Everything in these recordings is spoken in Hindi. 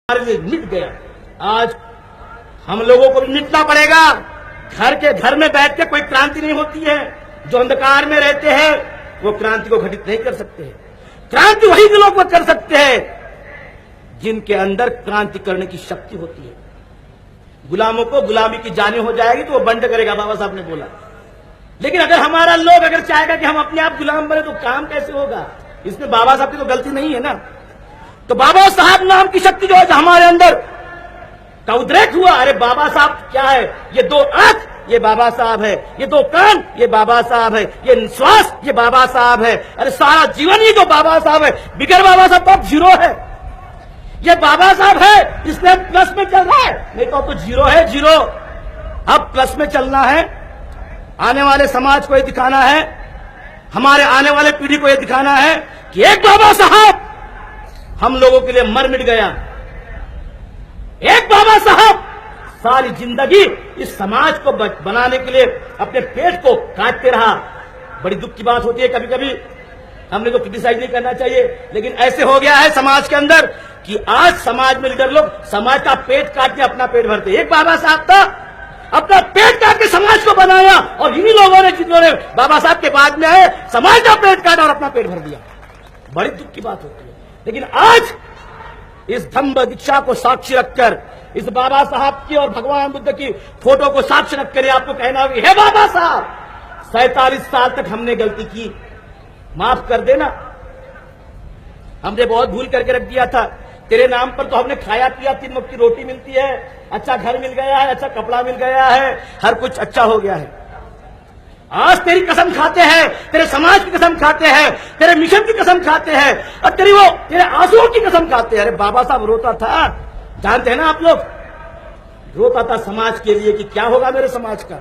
हमारे लिए मिट गया। आज हम लोगों को भी मिटना पड़ेगा। घर के घर में बैठ के कोई क्रांति नहीं होती है। जो अंधकार में रहते हैं वो क्रांति को घटित नहीं कर सकते हैं। क्रांति वही लोग कर सकते हैं जिनके अंदर क्रांति करने की शक्ति होती है। गुलामों को गुलामी की जानी हो जाएगी तो वो बंद करेगा, बाबा साहब ने बोला। लेकिन अगर हमारा लोग अगर चाहेगा कि हम अपने आप गुलाम बने तो काम कैसे होगा? इसमें बाबा साहब की तो गलती नहीं है ना। तो बाबा साहब नाम की शक्ति जो है हमारे अंदर का उद्रेक हुआ। अरे बाबा साहब क्या है? ये दो आंख ये बाबा साहब है, ये दो कान ये बाबा साहब है, ये श्वास ये बाबा साहब है। अरे सारा जीवन ही जो बाबा साहब है, बिगर बाबा साहब तो अब जीरो है। ये बाबा साहब है इसलिए प्लस में चल रहा है, नहीं तो जीरो है, जीरो। अब प्लस में चलना है। आने वाले समाज को ये दिखाना है, हमारे आने वाले पीढ़ी को ये दिखाना है कि एक बाबा साहब हम लोगों के लिए मर मिट गया। एक बाबा साहब सारी जिंदगी इस समाज को बनाने के लिए अपने पेट को काटते रहा। बड़ी दुख की बात होती है, कभी कभी हमने तो क्रिटिसाइज नहीं करना चाहिए, लेकिन ऐसे हो गया है समाज के अंदर कि आज समाज में लीडर लोग समाज का पेट काट के अपना पेट भरते। एक बाबा साहब था, अपना पेट काट के समाज को बनाया, और इन्हीं लोगों ने जिन्होंने बाबा साहब के बाद में आए समाज का पेट काटा और अपना पेट भर दिया। बड़ी दुख की बात होती है। लेकिन आज इस धम्म दीक्षा को साक्षी रखकर, इस बाबा साहब की और भगवान बुद्ध की फोटो को साक्षी रखकर आपको कहना होगा, हे बाबा साहब 47 साल तक हमने गलती की, माफ कर देना। हमने बहुत भूल करके रख दिया था। तेरे नाम पर तो हमने खाया पिया, 3 वक्त की रोटी मिलती है, अच्छा घर मिल गया है, अच्छा कपड़ा मिल गया है, हर कुछ अच्छा हो गया है। आज तेरी कसम खाते हैं, तेरे समाज की कसम खाते हैं, तेरे मिशन की कसम खाते हैं, और तेरे आंसुओं की कसम खाते हैं। अरे बाबा साहब रोता था, जानते हैं ना आप लोग, रोता था समाज के लिए कि क्या होगा मेरे समाज का।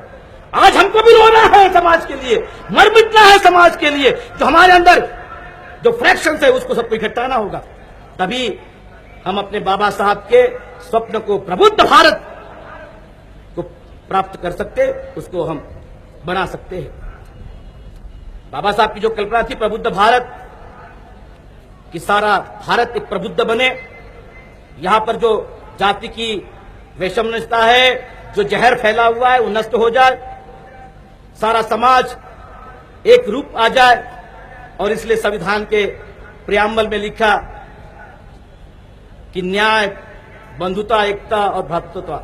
आज हमको भी रोना है समाज के लिए, मर मिटना है समाज के लिए। जो हमारे अंदर जो फ्रैक्शन है उसको सबको इकट्ठाना होगा, तभी हम अपने बाबा साहब के स्वप्न को, प्रबुद्ध भारत को प्राप्त कर सकते, उसको हम बना सकते हैं। बाबा साहब की जो कल्पना थी प्रबुद्ध भारत कि सारा भारत एक प्रबुद्ध बने, यहां पर जो जाति की वैषम्यता है, जो जहर फैला हुआ है वो नष्ट हो जाए, सारा समाज एक रूप आ जाए। और इसलिए संविधान के प्रियम्बल में लिखा कि न्याय, बंधुता, एकता और भ्रातृत्व,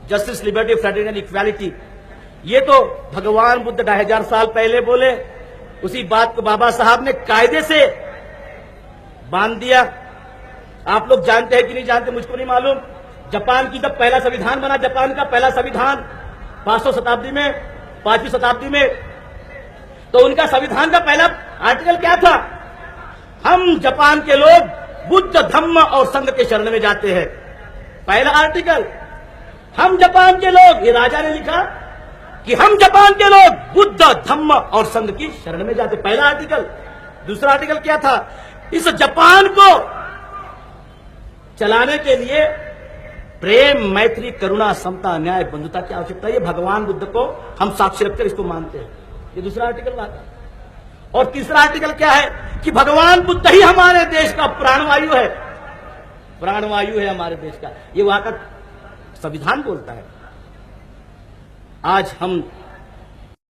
justice, liberty, fraternity and equality. ये तो भगवान बुद्ध 2500 साल पहले बोले, उसी बात को बाबा साहब ने कायदे से बांध दिया। आप लोग जानते हैं कि नहीं जानते, मुझको नहीं मालूम। जापान की जब पहला संविधान बना, जापान का पहला संविधान 500 शताब्दी में, 5वीं शताब्दी में, तो उनका संविधान का पहला आर्टिकल क्या था? हम जापान के लोग बुद्ध, धम्म और संघ के शरण में जाते हैं। पहला आर्टिकल, हम जापान के लोग, ये राजा ने लिखा कि हम जापान के लोग बुद्ध, धम्म और संघ की शरण में जाते, पहला आर्टिकल। दूसरा आर्टिकल क्या था? इस जापान को चलाने के लिए प्रेम, मैत्री, करुणा, समता, न्याय, बंधुता की आवश्यकता है। ये भगवान बुद्ध को हम साक्षी रखकर इसको मानते हैं। ये दूसरा आर्टिकल आता है। और तीसरा आर्टिकल क्या है कि भगवान बुद्ध ही हमारे देश का प्राणवायु है, प्राणवायु है हमारे देश का। ये वहां का संविधान बोलता है। आज हम